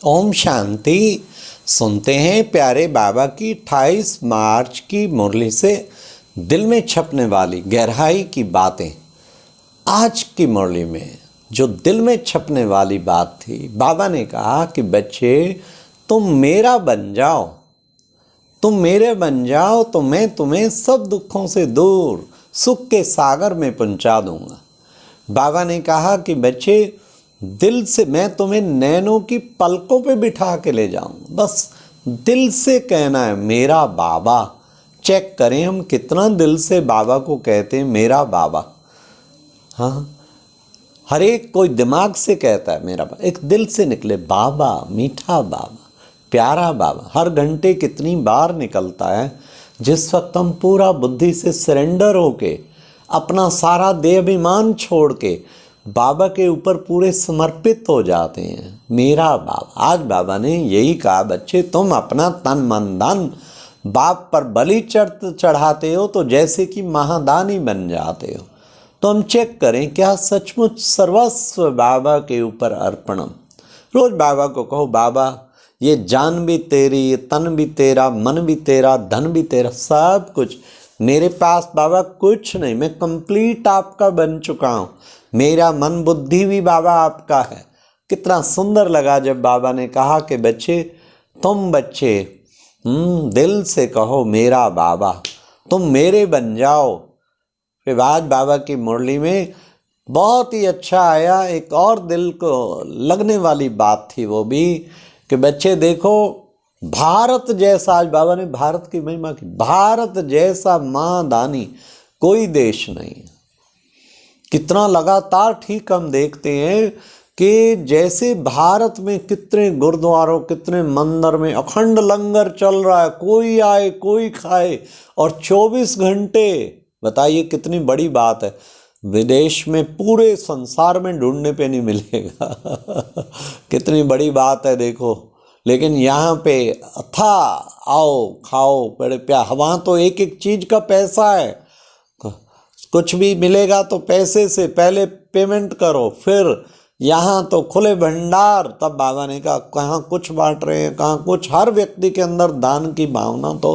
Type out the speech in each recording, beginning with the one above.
ओम शांति। सुनते हैं प्यारे बाबा की 28 मार्च की मुरली से दिल में छपने वाली गहराई की बातें। आज की मुरली में जो दिल में छपने वाली बात थी, बाबा ने कहा कि बच्चे तुम मेरा बन जाओ, तुम मेरे बन जाओ तो मैं तुम्हें सब दुखों से दूर सुख के सागर में पहुंचा दूंगा। बाबा ने कहा कि बच्चे दिल से मैं तुम्हें नैनों की पलकों पे बिठा के ले जाऊं। बस दिल से कहना है मेरा बाबा। चेक करें हम कितना दिल से बाबा को कहते हैं मेरा बाबा। हाँ, हर एक कोई दिमाग से कहता है मेरा बाबा, एक दिल से निकले बाबा, मीठा बाबा, प्यारा बाबा। हर घंटे कितनी बार निकलता है जिस वक्त हम पूरा बुद्धि से सरेंडर होके अपना सारा देह अभिमान छोड़ के बाबा के ऊपर पूरे समर्पित हो जाते हैं। मेरा बाबा। आज बाबा ने यही कहा, बच्चे तुम अपना तन मन धन बाप पर बलि चढ़ाते हो तो जैसे कि महादानी बन जाते हो। तो हम चेक करें क्या सचमुच सर्वस्व बाबा के ऊपर अर्पणम। रोज बाबा को कहो, बाबा ये जान भी तेरी, ये तन भी तेरा, मन भी तेरा, धन भी तेरा, सब कुछ मेरे पास बाबा कुछ नहीं, मैं कंप्लीट आपका बन चुका हूँ। मेरा मन बुद्धि भी बाबा आपका है। कितना सुंदर लगा जब बाबा ने कहा कि बच्चे तुम बच्चे दिल से कहो मेरा बाबा, तुम मेरे बन जाओ। फिर आज बाबा की मुरली में बहुत ही अच्छा आया, एक और दिल को लगने वाली बात थी वो भी कि बच्चे देखो भारत जैसा, आज बाबा ने भारत की महिमा की, भारत जैसा महादानी कोई देश नहीं। कितना लगातार ठीक हम देखते हैं कि जैसे भारत में कितने गुरुद्वारों, कितने मंदिर में अखंड लंगर चल रहा है, कोई आए कोई खाए और 24 घंटे। बताइए कितनी बड़ी बात है। विदेश में पूरे संसार में ढूंढने पे नहीं मिलेगा कितनी बड़ी बात है देखो। लेकिन यहाँ पे था आओ खाओ बड़े प्यार। वहाँ तो एक एक चीज़ का पैसा है, कुछ भी मिलेगा तो पैसे से पहले पेमेंट करो। फिर यहाँ तो खुले भंडार। तब बाबा ने कहा कहाँ कुछ बांट रहे हैं, कहाँ कुछ। हर व्यक्ति के अंदर दान की भावना तो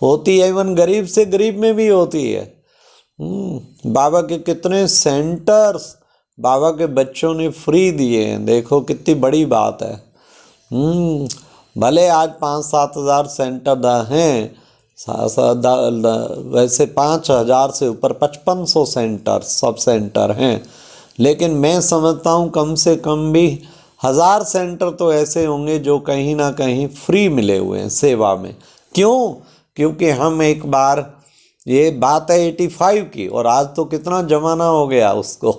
होती है, इवन गरीब से गरीब में भी होती है। बाबा के कितने सेंटर्स बाबा के बच्चों ने फ्री दिए हैं, देखो कितनी बड़ी बात है। भले आज 5-7 हज़ार सेंटर हैं, वैसे 5,000 से ऊपर 5500 सेंटर सब सेंटर हैं, लेकिन मैं समझता हूँ कम से कम भी 1000 सेंटर तो ऐसे होंगे जो कहीं ना कहीं फ्री मिले हुए हैं सेवा में। क्यों? क्योंकि हम एक बार, ये बात है 85 की, और आज तो कितना ज़माना हो गया उसको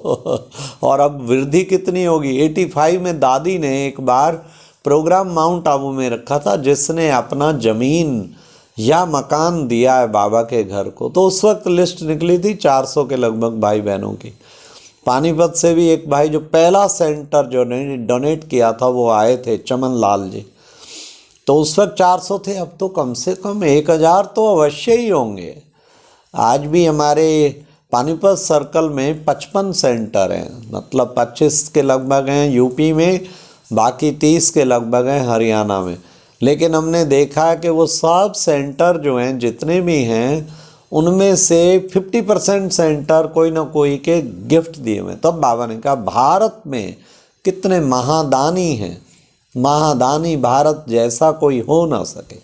और अब वृद्धि कितनी होगी। 85 में दादी ने एक बार प्रोग्राम माउंट आबू में रखा था, जिसने अपना ज़मीन या मकान दिया है बाबा के घर को। तो उस वक्त लिस्ट निकली थी 400 के लगभग भाई बहनों की। पानीपत से भी एक भाई जो पहला सेंटर जो ने डोनेट किया था वो आए थे, चमन लाल जी। तो उस वक्त 400 थे, अब तो कम से कम 1000 तो अवश्य ही होंगे। आज भी हमारे पानीपत सर्कल में 55 सेंटर हैं, मतलब 25 के लगभग हैं यूपी में, बाकी 30 के लगभग हैं हरियाणा में। लेकिन हमने देखा कि वो सब सेंटर जो हैं जितने भी हैं उनमें से 50% सेंटर कोई ना कोई के गिफ्ट दिए हुए। तब बाबा ने कहा भारत में कितने महादानी हैं, महादानी भारत जैसा कोई हो ना सके।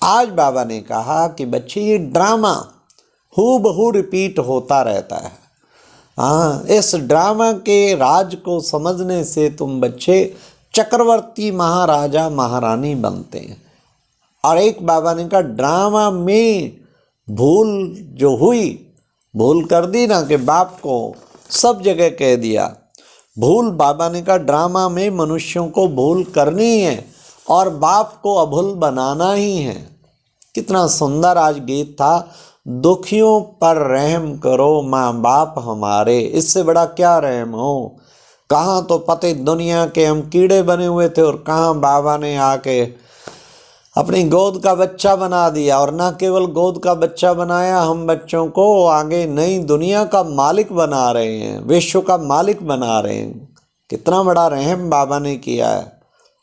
आज बाबा ने कहा कि बच्चे ये ड्रामा हूबहू रिपीट होता रहता है। हाँ, इस ड्रामा के राज को समझने से तुम बच्चे चक्रवर्ती महाराजा महारानी बनते हैं। और एक बाबा ने कहा ड्रामा में भूल जो हुई, भूल कर दी ना कि बाप को सब जगह कह दिया, भूल बाबा ने कहा ड्रामा में मनुष्यों को भूल करनी है और बाप को अभूल बनाना ही है। कितना सुंदर आज गीत था, दुखियों पर रहम करो माँ बाप हमारे, इससे बड़ा क्या रहम हो। कहाँ तो पते दुनिया के हम कीड़े बने हुए थे और कहाँ बाबा ने आके अपनी गोद का बच्चा बना दिया। और ना केवल गोद का बच्चा बनाया, हम बच्चों को आगे नई दुनिया का मालिक बना रहे हैं, विश्व का मालिक बना रहे हैं। कितना बड़ा रहम बाबा ने किया है।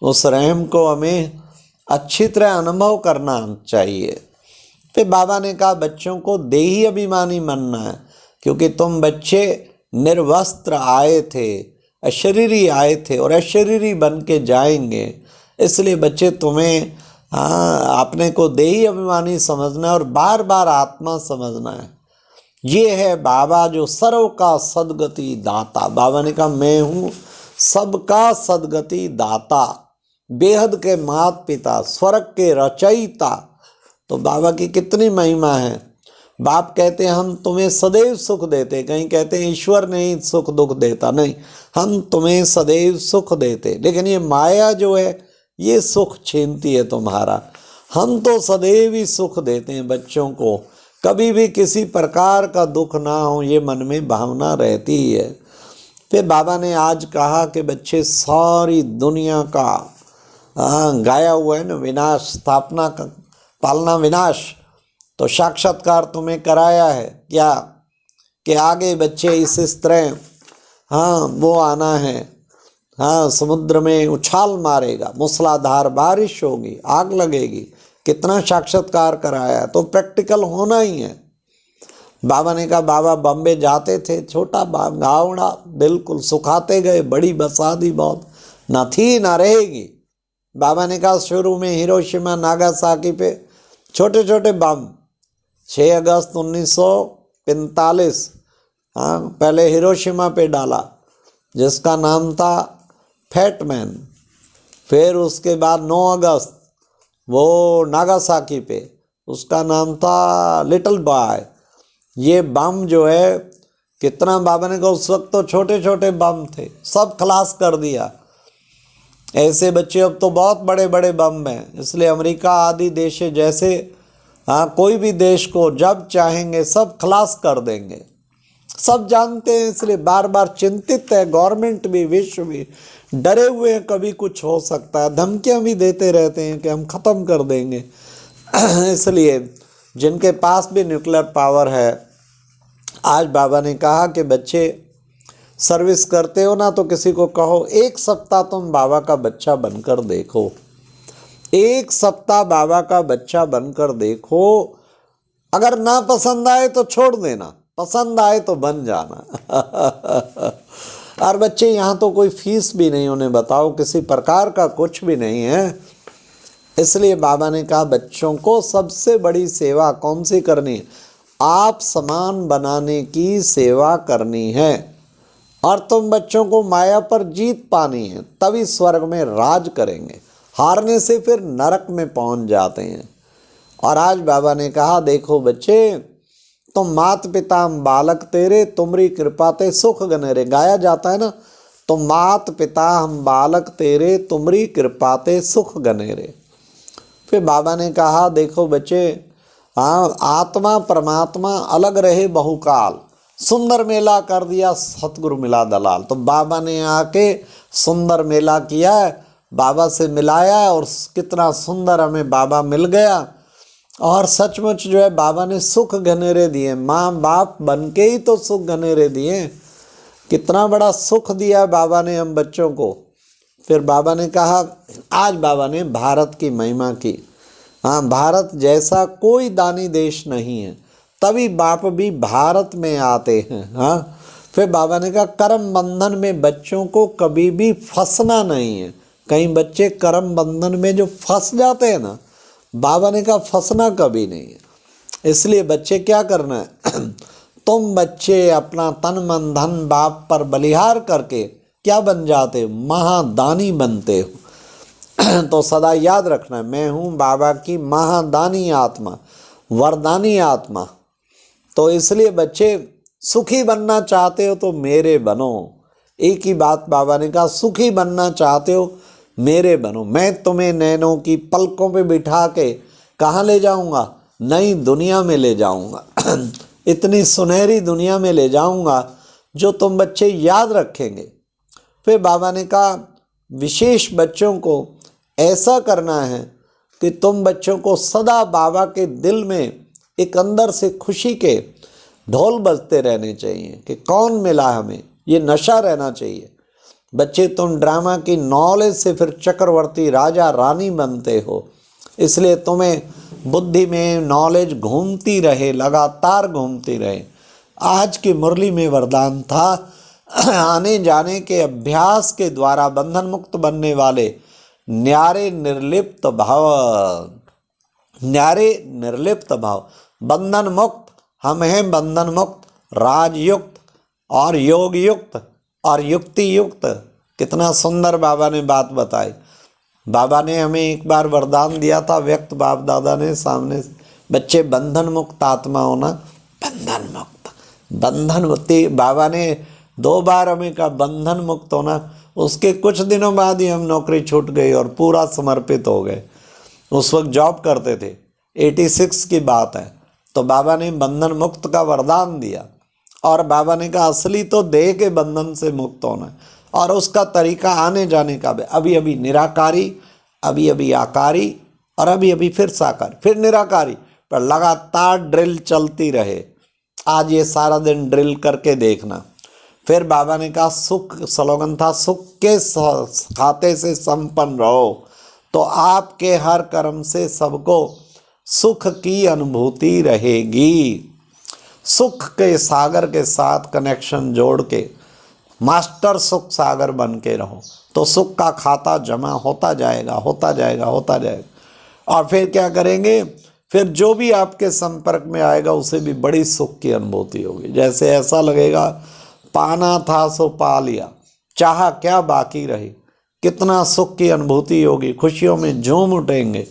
उस रहम को हमें अच्छी तरह अनुभव करना चाहिए। फिर बाबा ने कहा बच्चों को देही अभिमानी बनना है, क्योंकि तुम बच्चे निर्वस्त्र आए थे, अशरीरी आए थे और अशरीरी बन के जाएंगे। इसलिए बच्चे तुम्हें अपने को देही अभिमानी समझना है और बार बार आत्मा समझना है। ये है बाबा जो सर्व का सदगति दाता। बाबा ने कहा मैं हूँ सबका सदगति दाता, बेहद के माता पिता, स्वर्ग के रचयिता। तो बाबा की कितनी महिमा है। बाप कहते हैं हम तुम्हें सदैव सुख देते, कहीं कहते हैं ईश्वर नहीं सुख दुख देता, नहीं, हम तुम्हें सदैव सुख देते, लेकिन ये माया जो है ये सुख छीनती है तुम्हारा। हम तो सदैव ही सुख देते हैं बच्चों को, कभी भी किसी प्रकार का दुख ना हो, ये मन में भावना रहती ही है। फिर बाबा ने आज कहा कि बच्चे सारी दुनिया का गाया हुआ है ना विनाश, स्थापना का पालना विनाश, तो साक्षात्कार तुम्हें कराया है क्या कि आगे बच्चे इस तरह वो आना है, समुद्र में उछाल मारेगा, मूसलाधार बारिश होगी, आग लगेगी, कितना साक्षात्कार कराया है। तो प्रैक्टिकल होना ही है। बाबा ने कहा बाबा बॉम्बे जाते थे, छोटा गावड़ा बिल्कुल सुखाते गए, बड़ी बसादी बहुत ना थी ना रहेगी। बाबा ने कहा शुरू में हिरोशिमा नागासाकी पे छोटे छोटे बम, 6 अगस्त 1945 पहले हिरोशिमा पे डाला जिसका नाम था फैटमैन, फिर उसके बाद 9 अगस्त वो नागासाकी पे, उसका नाम था लिटिल बॉय। ये बम जो है कितना, बाबा ने कहा उस वक्त तो छोटे छोटे बम थे, सब खलास कर दिया। ऐसे बच्चे अब तो बहुत बड़े बड़े बम हैं। इसलिए अमेरिका आदि देश जैसे कोई भी देश को जब चाहेंगे सब खलास कर देंगे, सब जानते हैं। इसलिए बार बार चिंतित है, गवर्नमेंट भी विश्व भी डरे हुए हैं, कभी कुछ हो सकता है, धमकियां भी देते रहते हैं कि हम ख़त्म कर देंगे। इसलिए जिनके पास भी न्यूक्लियर पावर है, आज बाबा ने कहा कि बच्चे सर्विस करते हो ना तो किसी को कहो 1 सप्ताह तुम बाबा का बच्चा बनकर देखो, 1 सप्ताह बाबा का बच्चा बनकर देखो। अगर ना पसंद आए तो छोड़ देना, पसंद आए तो बन जाना। और बच्चे यहाँ तो कोई फीस भी नहीं, उन्हें बताओ किसी प्रकार का कुछ भी नहीं है। इसलिए बाबा ने कहा बच्चों को सबसे बड़ी सेवा कौन सी करनी है? आप समान बनाने की सेवा करनी है। और तुम बच्चों को माया पर जीत पानी है, तभी स्वर्ग में राज करेंगे। हारने से फिर नरक में पहुंच जाते हैं। और आज बाबा ने कहा देखो बच्चे, तुम मात पिता हम बालक तेरे, तुमरी कृपा ते सुख गनेरे, गाया जाता है ना, तो मात पिता हम बालक तेरे, तुमरी कृपा ते सुख गनेरे। फिर बाबा ने कहा देखो बच्चे, आत्मा परमात्मा अलग रहे बहुकाल, सुंदर मेला कर दिया सतगुरु मिला दलाल। तो बाबा ने आके सुंदर मेला किया है, बाबा से मिलाया और कितना सुंदर हमें बाबा मिल गया। और सचमुच जो है बाबा ने सुख घनेरे दिए, माँ बाप बन के ही तो सुख घनेरे दिए। कितना बड़ा सुख दिया बाबा ने हम बच्चों को। फिर बाबा ने कहा, आज बाबा ने भारत की महिमा की। भारत जैसा कोई दानी देश नहीं है, तभी बाप भी भारत में आते हैं। फिर बाबा ने कहा कर्म बंधन में बच्चों को कभी भी फंसना नहीं है। कई बच्चे कर्म बंधन में जो फंस जाते हैं ना, बाबा ने कहा फंसना कभी नहीं है। इसलिए बच्चे क्या करना है, तुम बच्चे अपना तन मन धन बाप पर बलिहार करके क्या बन जाते हो? महादानी बनते हो। तो सदा याद रखना, मैं हूँ बाबा की महादानी आत्मा, वरदानी आत्मा। तो इसलिए बच्चे सुखी बनना चाहते हो तो मेरे बनो। एक ही बात बाबा ने कहा, सुखी बनना चाहते हो मेरे बनो। मैं तुम्हें नैनों की पलकों पे बिठा के कहाँ ले जाऊँगा? नई दुनिया में ले जाऊँगा। इतनी सुनहरी दुनिया में ले जाऊँगा जो तुम बच्चे याद रखेंगे। फिर बाबा ने कहा विशेष बच्चों को ऐसा करना है कि तुम बच्चों को सदा बाबा के दिल में एक अंदर से खुशी के ढोल बजते रहने चाहिए कि कौन मिला हमें, ये नशा रहना चाहिए। बच्चे तुम ड्रामा की नॉलेज से फिर चक्रवर्ती राजा रानी बनते हो, इसलिए तुम्हें बुद्धि में नॉलेज घूमती रहे, लगातार घूमती रहे। आज की मुरली में वरदान था आने जाने के अभ्यास के द्वारा बंधन मुक्त बनने वाले न्यारे निर्लिप्त भाव, न्यारे निर्लिप्त भाव, बंधन मुक्त। हम हैं बंधन मुक्त, राजयुक्त और योग युक्त और युक्ति युक्त। कितना सुंदर बाबा ने बात बताई। बाबा ने हमें एक बार वरदान दिया था, व्यक्त बाप दादा ने सामने से, बच्चे बंधन मुक्त आत्मा होना, बंधन मुक्त, बंधन मुक्ति। बाबा ने 2 बार हमें कहा बंधन मुक्त होना। उसके कुछ दिनों बाद ही हम नौकरी छूट गई और पूरा समर्पित हो गए। उस वक्त जॉब करते थे, 86 की बात है। तो बाबा ने बंधन मुक्त का वरदान दिया और बाबा ने कहा असली तो देह के बंधन से मुक्त होना है और उसका तरीका आने जाने का भी। अभी अभी निराकारी, अभी अभी आकारी और अभी अभी फिर साकार, फिर निराकारी, पर लगातार ड्रिल चलती रहे। आज ये सारा दिन ड्रिल करके देखना। फिर बाबा ने कहा सुख, स्लोगन था सुख के खाते से संपन्न रहो, तो आपके हर कर्म से सबको सुख की अनुभूति रहेगी। सुख के सागर के साथ कनेक्शन जोड़ के मास्टर सुख सागर बन के रहो, तो सुख का खाता जमा होता जाएगा, होता जाएगा, होता जाएगा। और फिर क्या करेंगे, फिर जो भी आपके संपर्क में आएगा उसे भी बड़ी सुख की अनुभूति होगी। जैसे ऐसा लगेगा पाना था सो पा लिया, चाहा क्या बाकी रही। कितना सुख की अनुभूति होगी, खुशियों में झूम उठेंगे।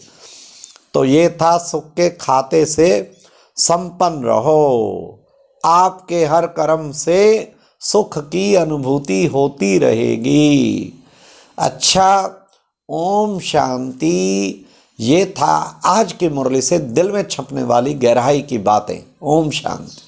तो ये था सुख के खाते से संपन्न रहो, आपके हर कर्म से सुख की अनुभूति होती रहेगी। अच्छा, ओम शांति। ये था आज की मुरली से दिल में छपने वाली गहराई की बातें। ओम शांति।